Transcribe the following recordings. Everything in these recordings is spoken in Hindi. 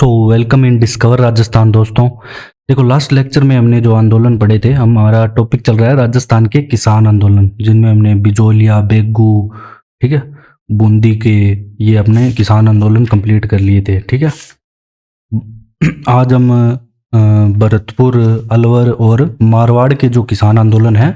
So welcome in discover Rajasthan दोस्तों। देखो लास्ट लेक्चर में हमने जो आंदोलन पढ़े थे, हमारा टॉपिक चल रहा है राजस्थान के किसान आंदोलन, जिनमें हमने बिजोलिया, बेगू, ठीक है, बूंदी के, ये अपने किसान आंदोलन कंप्लीट कर लिए थे। ठीक है, आज हम भरतपुर, अलवर और मारवाड़ के जो किसान आंदोलन है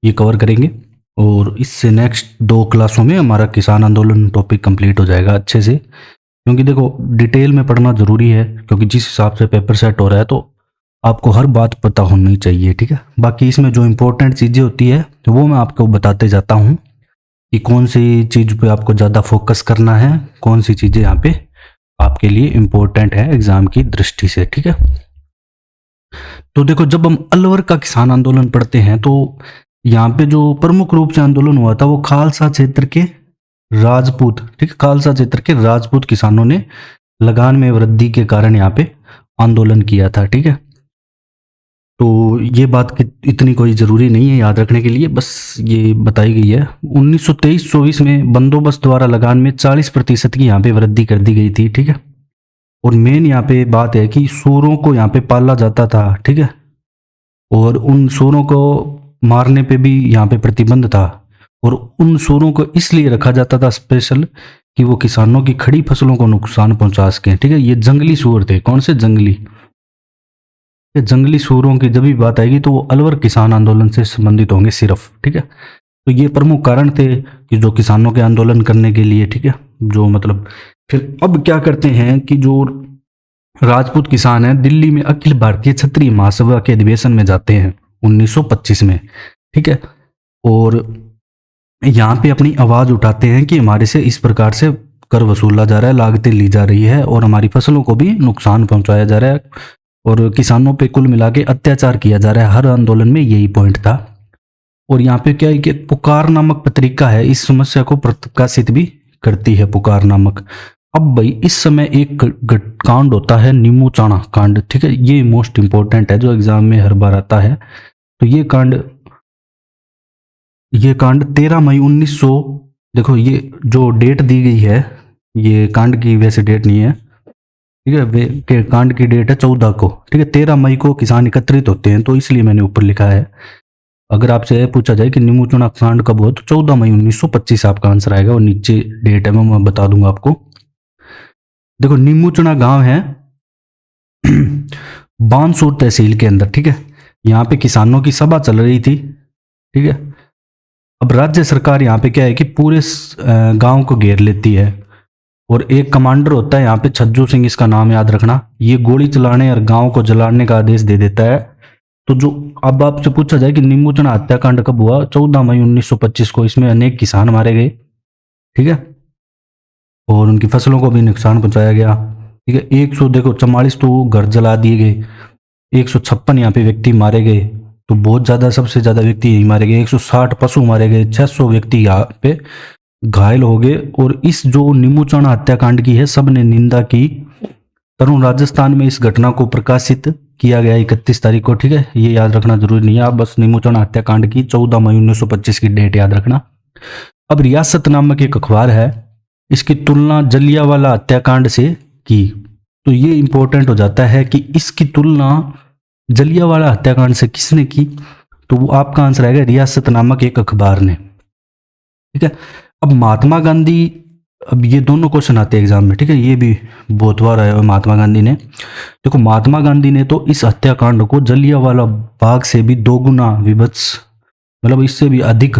ये कवर करेंगे, और इससे नेक्स्ट 2 क्लासों में हमारा किसान आंदोलन टॉपिक कंप्लीट हो जाएगा अच्छे से। क्योंकि देखो डिटेल में पढ़ना ज़रूरी है, क्योंकि जिस हिसाब से पेपर सेट हो रहा है तो आपको हर बात पता होनी चाहिए। ठीक है, बाकी इसमें जो इम्पोर्टेंट चीज़ें होती है तो वो मैं आपको बताते जाता हूँ कि कौन सी चीज़ पे आपको ज़्यादा फोकस करना है, कौन सी चीज़ें यहाँ पे आपके लिए इम्पोर्टेंट है एग्जाम की दृष्टि से। ठीक है, तो देखो जब हम अलवर का किसान आंदोलन पढ़ते हैं तो यहाँ पे जो प्रमुख रूप से आंदोलन हुआ था वो खालसा क्षेत्र के राजपूत, ठीक है, खालसा क्षेत्र के राजपूत किसानों ने लगान में वृद्धि के कारण यहाँ पे आंदोलन किया था। ठीक है, तो ये बात इतनी कोई ज़रूरी नहीं है याद रखने के लिए, बस ये बताई गई है। 1923-24 में बंदोबस्त द्वारा लगान में 40% की यहाँ पे वृद्धि कर दी गई थी। ठीक है, और मेन यहाँ पे बात है कि सूरों को यहाँ पे पाला जाता था। ठीक है, और उन सूरों को मारने पे भी यहाँ पे प्रतिबंध था, और उन सूरों को इसलिए रखा जाता था स्पेशल कि वो किसानों की खड़ी फसलों को नुकसान पहुंचा सकें। ठीक है, ये जंगली सूर थे। कौन से जंगली? ये जंगली सूरों की जब भी बात आएगी तो वो अलवर किसान आंदोलन से संबंधित होंगे सिर्फ। ठीक है, तो ये प्रमुख कारण थे कि जो किसानों के आंदोलन करने के लिए, ठीक है, जो मतलब फिर अब क्या करते हैं कि जो राजपूत किसान हैं दिल्ली में अखिल भारतीय क्षत्रिय महासभा के अधिवेशन में जाते हैं 1925 में। ठीक है, और यहाँ पे अपनी आवाज़ उठाते हैं कि हमारे से इस प्रकार से कर वसूला जा रहा है, लागतें ली जा रही है और हमारी फसलों को भी नुकसान पहुंचाया जा रहा है और किसानों पे कुल मिला के अत्याचार किया जा रहा है। हर आंदोलन में यही पॉइंट था। और यहाँ पे क्या है कि पुकार नामक पत्रिका है, इस समस्या को प्रकाशित भी करती है, पुकार नामक। अब भाई इस समय एक कांड होता है नीमूचाणा कांड। ठीक है, ये मोस्ट इंपॉर्टेंट है जो एग्जाम में हर बार आता है। तो ये कांड 13 मई 1900, देखो ये जो डेट दी गई है ये कांड की वैसे डेट नहीं है। ठीक है, कांड की डेट है 14 को। ठीक है, 13 मई को किसान एकत्रित होते हैं, तो इसलिए मैंने ऊपर लिखा है। अगर आपसे पूछा जाए कि नीमूचाणा कांड कब हुआ तो 14 मई 1925 आपका आंसर आएगा, और नीचे डेट है मैं बता दूंगा आपको। देखो नीमूचाणा गांव है बानसूर तहसील के अंदर। ठीक है, यहाँ पे किसानों की सभा चल रही थी। ठीक है, अब राज्य सरकार यहाँ पे क्या है कि पूरे गांव को घेर लेती है, और एक कमांडर होता है यहाँ पे छज्जू सिंह, इसका नाम याद रखना। ये गोली चलाने और गांव को जलाने का आदेश दे देता है। तो जो अब आपसे पूछा जाए कि नीमूचाणा हत्याकांड कब हुआ, 14 मई 1925 को। इसमें अनेक किसान मारे गए, ठीक है, और उनकी फसलों को भी नुकसान पहुंचाया गया। ठीक है, 144 तो घर जला दिए गए, 156 यहाँ पे व्यक्ति मारे गए, तो बहुत ज़्यादा, सबसे ज़्यादा व्यक्ति यही मारे गए। 160 पशु मारे गए, 600 व्यक्ति यहाँ पे घायल हो गए। और इस जो नीमूचाणा हत्याकांड की है सबने निंदा की। तरुण राजस्थान में इस घटना को प्रकाशित किया गया 31 तारीख को। ठीक है, ये याद रखना जरूरी नहीं है, आप बस नीमूचाणा हत्याकांड की 14 मई 1925 की डेट याद रखना। अब रियासत नामक एक अखबार है, इसकी तुलना जलियांवाला हत्याकांड से की। तो ये इंपॉर्टेंट हो जाता है कि इसकी तुलना जलियांवाला हत्याकांड से किसने की, तो वो आपका आंसर आएगा रियासत नामक एक अखबार ने। ठीक है, अब महात्मा गांधी, अब ये दोनों क्वेश्चन आते हैं एग्जाम में। ठीक है, ये भी बहुत बार आया हुआ महात्मा गांधी ने। देखो महात्मा गांधी ने तो इस हत्याकांड को जलियांवाला बाग से भी 2 गुना विभत्स, मतलब इससे भी अधिक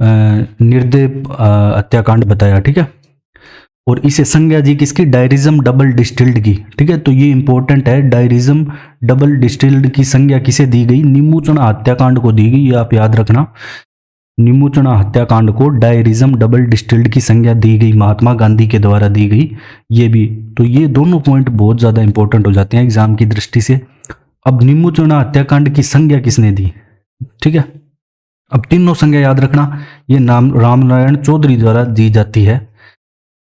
निर्दय हत्याकांड बताया। ठीक है, और इसे संज्ञा जी किसकी, डायरिज्म डबल डिस्टिल्ड की। ठीक है, तो ये इंपॉर्टेंट है, डायरिज्म डबल डिस्टिल्ड की संज्ञा किसे दी गई, नीमूचाणा हत्याकांड को दी गई। ये आप याद रखना, नीमूचाणा हत्याकांड को डायरिज्म डबल डिस्टिल्ड की संज्ञा दी गई, महात्मा गांधी के द्वारा दी गई। ये भी, तो ये दोनों पॉइंट बहुत ज्यादा इंपॉर्टेंट हो जाते हैं एग्जाम की दृष्टि से। अब नीमूचाणा हत्याकांड की संज्ञा किसने दी, ठीक है, अब तीनों संज्ञा याद रखना, ये नाम रामनारायण चौधरी द्वारा दी जाती है।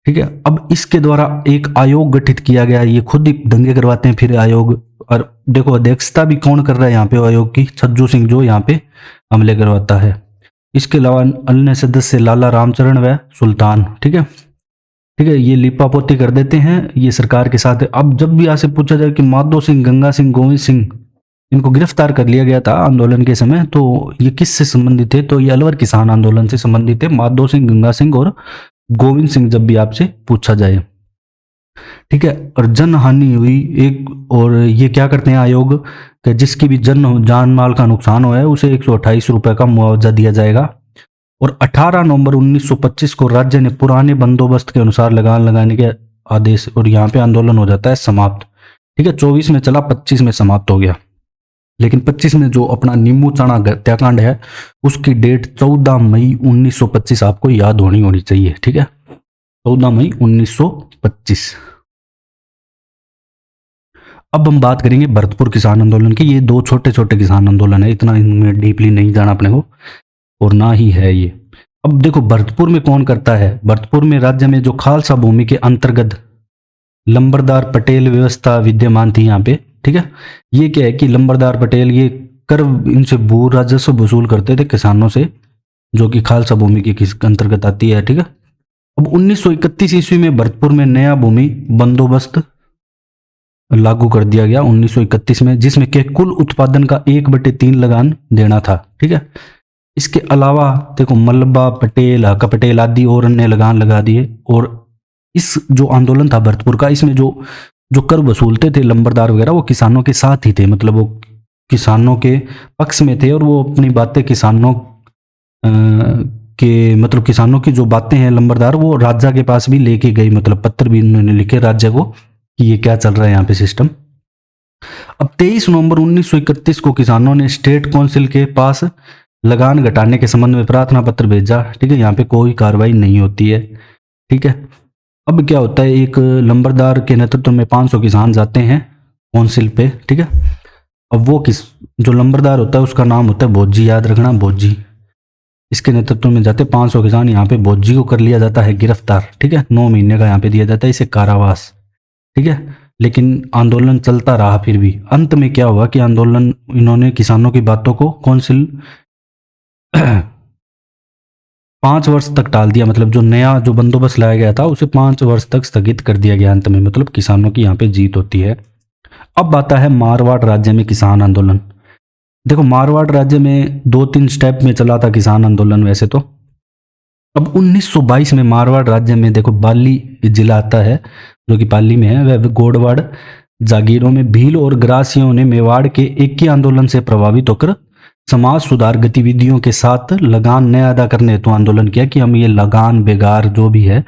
ठीक है, अब इसके द्वारा एक आयोग गठित किया गया, ये खुद ही दंगे करवाते हैं फिर आयोग। और देखो अध्यक्षता भी कौन कर रहा है यहाँ पे आयोग की, छज्जू सिंह जो यहाँ पे हमले करवाता है। इसके अलावा अन्य सदस्य लाला रामचरण व सुल्तान। ठीक है, ठीक है, ये लिपापोती कर देते हैं ये सरकार के साथ। अब जब भी आपसे पूछा जाए कि माधो सिंह, गंगा सिंह, गोविंद सिंह, इनको गिरफ्तार कर लिया गया था आंदोलन के समय, तो ये किससे संबंधित थे, तो ये अलवर किसान आंदोलन से संबंधित थे, माधो सिंह, गंगा सिंह और गोविंद सिंह, जब भी आपसे पूछा जाए। ठीक है, और जन हानि हुई एक, और ये क्या करते हैं आयोग कि जिसकी भी जान माल का नुकसान हुआ है उसे 128 रुपए का मुआवजा दिया जाएगा। और 18 नवंबर 1925 को राज्य ने पुराने बंदोबस्त के अनुसार लगान लगाने के आदेश, और यहाँ पे आंदोलन हो जाता है समाप्त। ठीक है, 24 में चला, 25 में समाप्त हो गया। लेकिन 25 में जो अपना नींबू चना हत्याकांड है उसकी डेट 14 मई 1925 आपको याद होनी चाहिए। ठीक है, 14 मई 1925। अब हम बात करेंगे भरतपुर किसान आंदोलन की। ये दो छोटे छोटे किसान आंदोलन है, इतना इनमें डीपली नहीं जाना अपने को, और ना ही है ये। अब देखो भरतपुर में कौन करता है, भरतपुर में राज्य में जो खालसा भूमि के अंतर्गत लंबरदार पटेल व्यवस्था विद्यमान थी यहाँ पे। ठीक है, ये क्या है कि लंबरदार पटेल ये कर इनसे भू राजस्व वसूल करते थे किसानों से, जो कि खालसा भूमि के अंतर्गत आती है। ठीक है, अब 1931 ईस्वी में भरतपुर में नया भूमि बंदोबस्त लागू कर दिया गया 1931 में, जिसमें के कुल उत्पादन का 1/3 लगान देना था। ठीक है, इसके अलावा देखो मलबा, पटेल, हका पटेल आदि और अन्य लगान लगा दिए। और इस जो आंदोलन था भरतपुर का, इसमें जो जो कर वसूलते थे लंबरदार वगैरह, वो किसानों के साथ ही थे, मतलब वो किसानों के पक्ष में थे, और वो अपनी बातें किसानों के, मतलब किसानों की जो बातें हैं लंबरदार, वो राजा के पास भी लेके गए, मतलब पत्र भी उन्होंने लिखे राज्य को कि ये क्या चल रहा है यहाँ पे सिस्टम। अब 23 नवंबर 1931 को किसानों ने स्टेट काउंसिल के पास लगान घटाने के संबंध में प्रार्थना पत्र भेजा। ठीक है, यहाँ पे कोई कार्रवाई नहीं होती है। ठीक है, अब क्या होता है, एक लंबरदार के नेतृत्व में 500 किसान जाते हैं काउंसिल पे। ठीक है, अब वो जो लंबरदार होता है उसका नाम होता है भोजी, याद रखना भोजी। इसके नेतृत्व में जाते 500 किसान, यहाँ पे भोजी को कर लिया जाता है गिरफ्तार। ठीक है, 9 महीने का यहाँ पे दिया जाता है इसे कारावास। ठीक है, लेकिन आंदोलन चलता रहा। फिर भी अंत में क्या हुआ कि आंदोलन, इन्होंने किसानों की बातों को काउंसिल 5 वर्ष तक टाल दिया, मतलब जो नया जो बंदोबस्त लाया गया था उसे 5 वर्ष तक स्थगित कर दिया गया अंत में, मतलब किसानों की यहाँ पे जीत होती है। अब आता है मारवाड़ राज्य में किसान आंदोलन। देखो मारवाड़ राज्य में 2-3 स्टेप में चला था किसान आंदोलन वैसे तो। अब 1922 में मारवाड़ राज्य में देखो बाली जिला आता है, जो कि पाली में है, वह गोडवाड़ जागीरों में भील और ग्रासियों ने मेवाड़ के एक ही आंदोलन से प्रभावित होकर समाज सुधार गतिविधियों के साथ लगान न अदा करने हेतु आंदोलन किया कि हम ये लगान बेगार जो भी है,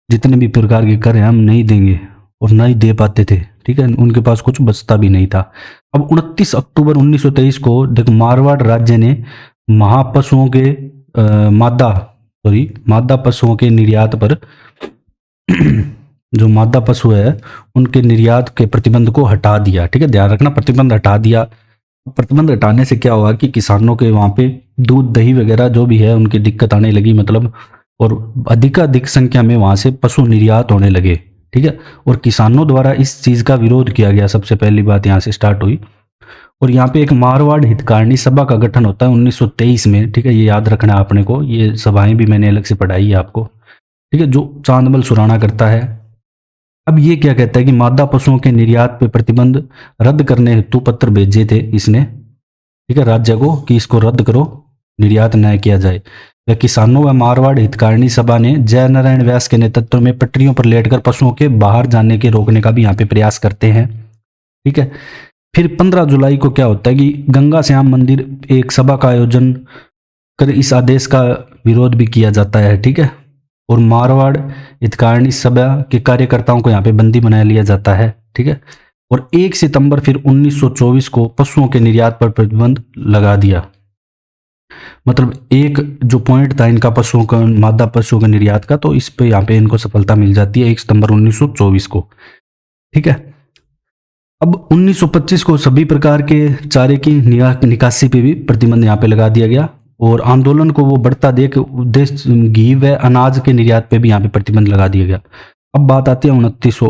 जितने भी प्रकार के कर हैं हम नहीं देंगे, और ना ही दे पाते थे। ठीक है, उनके पास कुछ बचता भी नहीं था। अब 29 अक्टूबर 1923 को देखो मारवाड़ राज्य ने महापशुओं के मादा पशुओं के निर्यात पर जो मादा पशु है उनके निर्यात के प्रतिबंध को हटा दिया। ठीक है, ध्यान रखना, प्रतिबंध हटा दिया। प्रतिबंध हटाने से क्या हुआ कि किसानों के वहाँ पे दूध दही वगैरह जो भी है उनकी दिक्कत आने लगी, मतलब, और अधिकाधिक संख्या में वहाँ से पशु निर्यात होने लगे। ठीक है, और किसानों द्वारा इस चीज़ का विरोध किया गया, सबसे पहली बात यहाँ से स्टार्ट हुई। और यहाँ पे एक मारवाड़ हितकारिणी सभा का गठन होता है 1923 में। ठीक है, ये याद रखना है आपने को, ये सभाएं भी मैंने अलग से पढ़ाई है आपको। ठीक है, जो चांदमल सुराणा करता है। अब ये क्या कहता है कि मादा पशुओं के निर्यात पे प्रतिबंध रद्द करने हेतु पत्र भेजे थे इसने, ठीक है, राज्य को, कि इसको रद्द करो, निर्यात न किया जाए। वह किसानों व मारवाड़ हितकारिणी सभा ने जय नारायण व्यास के नेतृत्व में पटरियों पर लेटकर पशुओं के बाहर जाने के रोकने का भी यहाँ पे प्रयास करते हैं। ठीक है, फिर 15 जुलाई को क्या होता है कि गंगा श्याम मंदिर एक सभा का आयोजन कर इस आदेश का विरोध भी किया जाता है। ठीक है, और मारवाड़ हितकारिणी सभा के कार्यकर्ताओं को यहाँ पे बंदी बना लिया जाता है। ठीक है, और 1 सितंबर फिर 1924 को पशुओं के निर्यात पर प्रतिबंध लगा दिया। मतलब एक जो पॉइंट था इनका पशुओं का, मादा पशुओं के निर्यात का, तो इस पे यहाँ पे इनको सफलता मिल जाती है 1 सितंबर 1924 को। ठीक है, अब 1925 को सभी प्रकार के चारे की निकासी पे भी प्रतिबंध यहाँ पे लगा दिया गया, और आंदोलन को वो बढ़ता देख उद्देश्य घी व अनाज के निर्यात पे भी यहाँ पे प्रतिबंध लगा दिया गया। अब बात आती है 2900।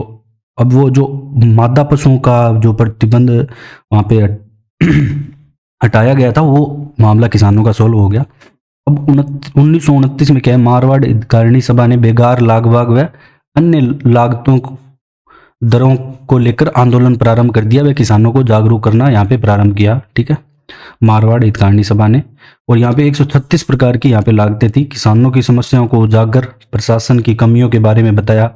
अब वो जो मादा पशुओं का जो प्रतिबंध वहाँ पे हटाया गया था, वो मामला किसानों का सोल्व हो गया। अब 1929 में क्या है, मारवाड़ हितकारिणी सभा ने बेगार, लागबाग व अन्य लागतों दरों को लेकर आंदोलन प्रारंभ कर दिया। वे किसानों को जागरूक करना यहाँ पे प्रारंभ किया। ठीक है, मारवाड़ हितकारिणी सभा ने। और यहाँ पे 136 प्रकार की यहाँ पे लागतें थी। किसानों की समस्याओं को उजागर, प्रशासन की कमियों के बारे में बताया।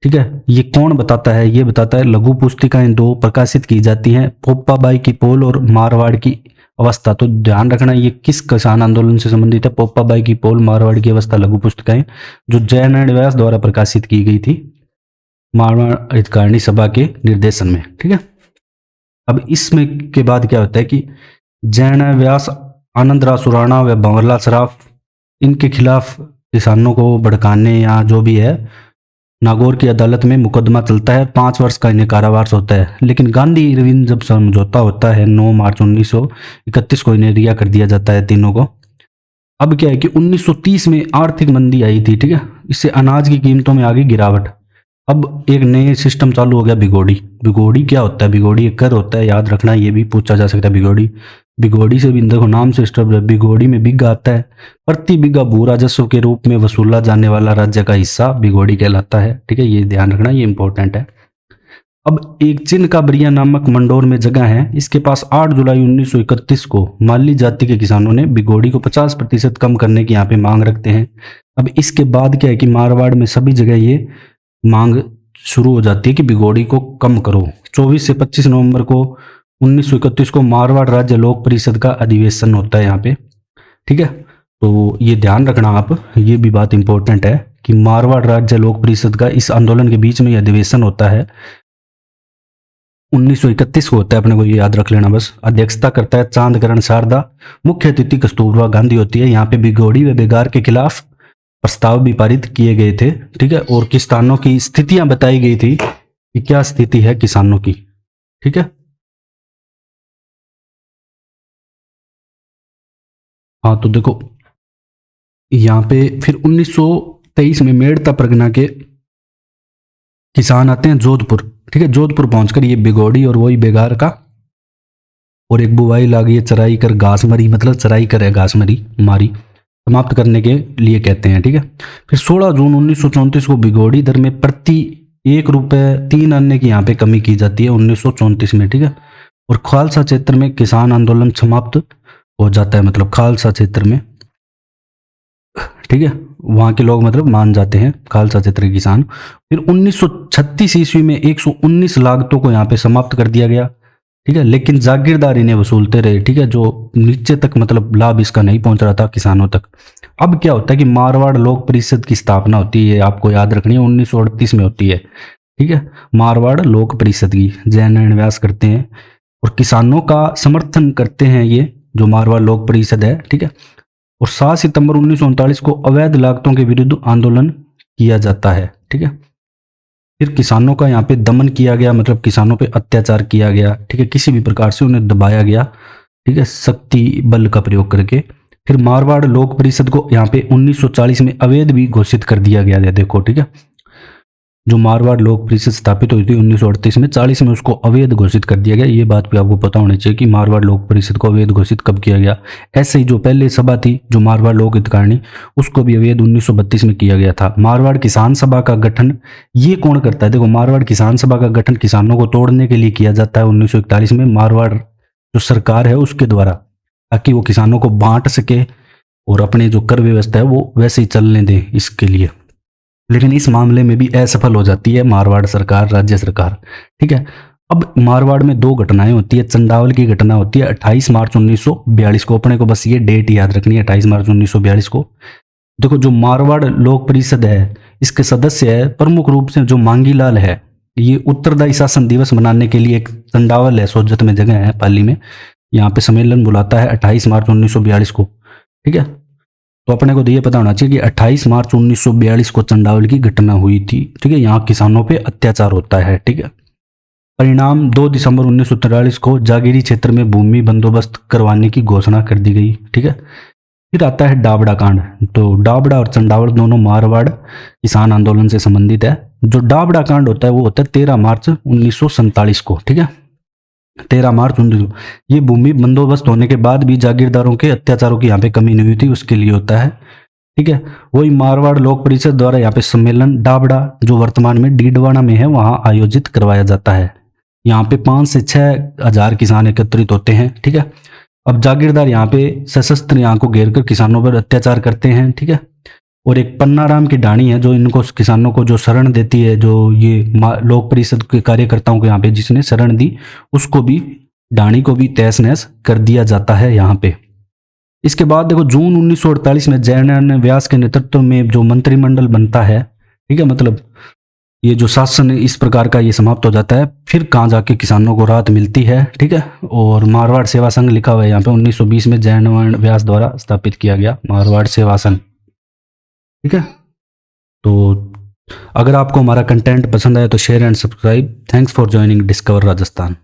ठीक है, ये कौन बताता है? ये बताता है लघु पुस्तिकाएं 2 प्रकाशित की जाती हैं, पोप्पाबाई की पोल और मारवाड़ की अवस्था। तो ध्यान रखना ये किस किसान आंदोलन से संबंधित है? पोप्पाबाई की पोल, मारवाड़ की अवस्था लघु पुस्तिकाएं जो जयनारायण व्यास द्वारा प्रकाशित की गई थी मारवाड़ हितकारिणी सभा के निर्देशन में। ठीक है, अब इसमें के बाद क्या होता है कि जयनारायण व्यास, आनंदराव सुराणा व भंवरलाल सराफ, इनके खिलाफ किसानों को भड़काने या जो भी है नागौर की अदालत में मुकदमा चलता है। 5 वर्ष का इन्हें कारावास होता है। लेकिन गांधी इरविन जब समझौता होता है 9 मार्च 1931 को इन्हें रिहा कर दिया जाता है तीनों को। अब क्या है कि 1930 में आर्थिक मंदी आई थी। ठीक है, इससे अनाज की कीमतों में आ गई गिरावट। अब एक नए सिस्टम चालू हो गया, बिगोड़ी। बिगोड़ी क्या होता है? बिगोड़ी एक कर होता है, याद रखना, ये भी पूछा जा सकता है। बिगोड़ी, बिगोड़ी से भी देखो नाम से स्टब है। बिगोड़ी में बिग्घा आता है, प्रति बिग्घा भू राजस्व के रूप में वसूला जाने वाला राज्य का हिस्सा बिगोड़ी कहलाता है। ठीक है, ये ध्यान रखना, ये इंपॉर्टेंट है। अब एक चिन्ह का बरिया नामक मंडोर में जगह है, इसके पास 8 जुलाई 1931 को माली जाति के किसानों ने बिगोड़ी को 50% कम करने की यहाँ पे मांग रखते हैं। अब इसके बाद क्या है कि मारवाड़ में सभी जगह ये मांग शुरू हो जाती है कि बिगोड़ी को कम करो। 24 से 25 नवंबर को 1931 को मारवाड़ राज्य लोक परिषद का अधिवेशन होता है यहाँ पे। ठीक है, तो ये ध्यान रखना आप, ये भी बात इंपॉर्टेंट है कि मारवाड़ राज्य लोक परिषद का इस आंदोलन के बीच में यह अधिवेशन होता है। 1931 को होता है, अपने को ये याद रख लेना बस। अध्यक्षता करता है चांदकरण शारदा, मुख्य अतिथि कस्तूरबा गांधी होती है। यहाँ पे बिगोड़ी व बेगार के खिलाफ प्रस्ताव भी पारित किए गए थे। ठीक है, और किसानों की स्थितियां बताई गई थी कि क्या स्थिति है किसानों की। ठीक है, हाँ तो देखो यहाँ पे फिर 1923 में मेड़ता परगना के किसान आते हैं जोधपुर। ठीक है, जोधपुर पहुंचकर ये बिगोड़ी और वही बेगार का और एक बुवाई लागी चराई कर घास मरी, मतलब चराई कर है घास मरी मारी, समाप्त करने के लिए कहते हैं। ठीक है, फिर 16 जून 1934 को बिगोड़ी दर में प्रति ₹1 की यहाँ पे कमी की जाती है 1934 में। ठीक है, और खालसा क्षेत्र में किसान आंदोलन समाप्त हो जाता है, मतलब खालसा क्षेत्र में। ठीक है, वहां के लोग मतलब मान जाते हैं, खालसा क्षेत्र के किसान। फिर 1936 ईस्वी में 119 लागतों को यहाँ पे समाप्त कर दिया गया। ठीक है, लेकिन जागीरदार इन्हें वसूलते रहे। ठीक है, जो नीचे तक मतलब लाभ इसका नहीं पहुंच रहा था किसानों तक। अब क्या होता है कि मारवाड़ लोक परिषद की स्थापना होती है, आपको याद रखनी है, 1938 में होती है। ठीक है, मारवाड़ लोक परिषद की जयनारायण व्यास करते हैं और किसानों का समर्थन करते हैं ये जो मारवाड़ लोक परिषद है। ठीक है, और 7 सितंबर 1939 को अवैध लागतों के विरुद्ध आंदोलन किया जाता है। ठीक है, फिर किसानों का यहाँ पे दमन किया गया, मतलब किसानों पे अत्याचार किया गया। ठीक है, किसी भी प्रकार से उन्हें दबाया गया। ठीक है, शक्ति बल का प्रयोग करके। फिर मारवाड़ लोक परिषद को यहाँ पे 1940 में अवैध भी घोषित कर दिया गया है। देखो, ठीक है, जो मारवाड़ लोक परिषद स्थापित हुई थी 1938 में, 40 में उसको अवैध घोषित कर दिया गया। ये बात भी आपको पता होनी चाहिए कि मारवाड़ लोक परिषद को अवैध घोषित कब किया गया। ऐसे ही जो पहले सभा थी जो मारवाड़ लोक हितकारिणी, उसको भी अवैध 1932 में किया गया था। मारवाड़ किसान सभा का गठन ये कौन करता है? देखो, मारवाड़ किसान सभा का गठन किसानों को तोड़ने के लिए किया जाता है 1941 में, मारवाड़ जो सरकार है उसके द्वारा, ताकि वो किसानों को बांट सके और अपने जो कर व्यवस्था है वो वैसे ही चलने दें इसके लिए। लेकिन इस मामले में भी असफल हो जाती है मारवाड़ सरकार, राज्य सरकार। ठीक है, अब मारवाड़ में 2 घटनाएं होती है। चंदावल की घटना होती है 28 मार्च 1942 को, अपने को बस ये डेट याद रखनी है, 28 मार्च 1942 को। देखो, जो मारवाड़ लोक परिषद है इसके सदस्य है प्रमुख रूप से जो मांगीलाल है, ये उत्तरदायी शासन दिवस मनाने के लिए एक चंदावल है, सोजत में जगह है पाली में, यहाँ पे सम्मेलन बुलाता है 28 मार्च 1942 को। ठीक है, तो अपने को ये पता होना चाहिए कि 28 मार्च 1942 को चंदावल की घटना हुई थी। ठीक है, यहाँ किसानों पे अत्याचार होता है। ठीक है, परिणाम 2 दिसंबर 1943 को जागीरी क्षेत्र में भूमि बंदोबस्त करवाने की घोषणा कर दी गई। ठीक है, फिर आता है डाबड़ा कांड। तो डाबड़ा और चंदावल दोनों मारवाड़ किसान आंदोलन से संबंधित है। जो डाबड़ा कांड होता है वो होता है 13 मार्च 1947 को। ठीक है, 13 मार्च 1900, ये भूमि बंदोबस्त होने के बाद भी जागीरदारों के अत्याचारों की यहाँ पे कमी नहीं हुई थी, उसके लिए होता है। ठीक है। वही मारवाड़ लोक परिषद द्वारा यहाँ पे सम्मेलन डाबड़ा, जो वर्तमान में डीडवाना में है, वहाँ आयोजित करवाया जाता है। यहाँ पे 5 से 6 हजार किसान एकत्रित होते हैं। ठीक है। अब जागीरदार यहाँ पे सशस्त्र यहाँ को घेर कर किसानों पर अत्याचार करते हैं। ठीक है। और एक पन्नाराम की ढाणी है जो इनको किसानों को जो शरण देती है, जो ये लोक परिषद के कार्यकर्ताओं को यहाँ पे जिसने शरण दी, उसको भी, ढाणी को भी तहस नहस कर दिया जाता है यहाँ पे। इसके बाद देखो जून 1948 में जयनारायण व्यास के नेतृत्व में जो मंत्रिमंडल बनता है, ठीक है, मतलब ये जो शासन इस प्रकार का ये समाप्त हो जाता है। फिर कहाँ जाके किसानों को राहत मिलती है। ठीक है। और मारवाड़ सेवा संघ लिखा हुआ है यहाँ पे 1920 में जयनारायण व्यास द्वारा स्थापित किया गया मारवाड़ सेवा संघ। ठीक है। तो अगर आपको हमारा कंटेंट पसंद आया तो share and subscribe. Thanks for joining discover Rajasthan.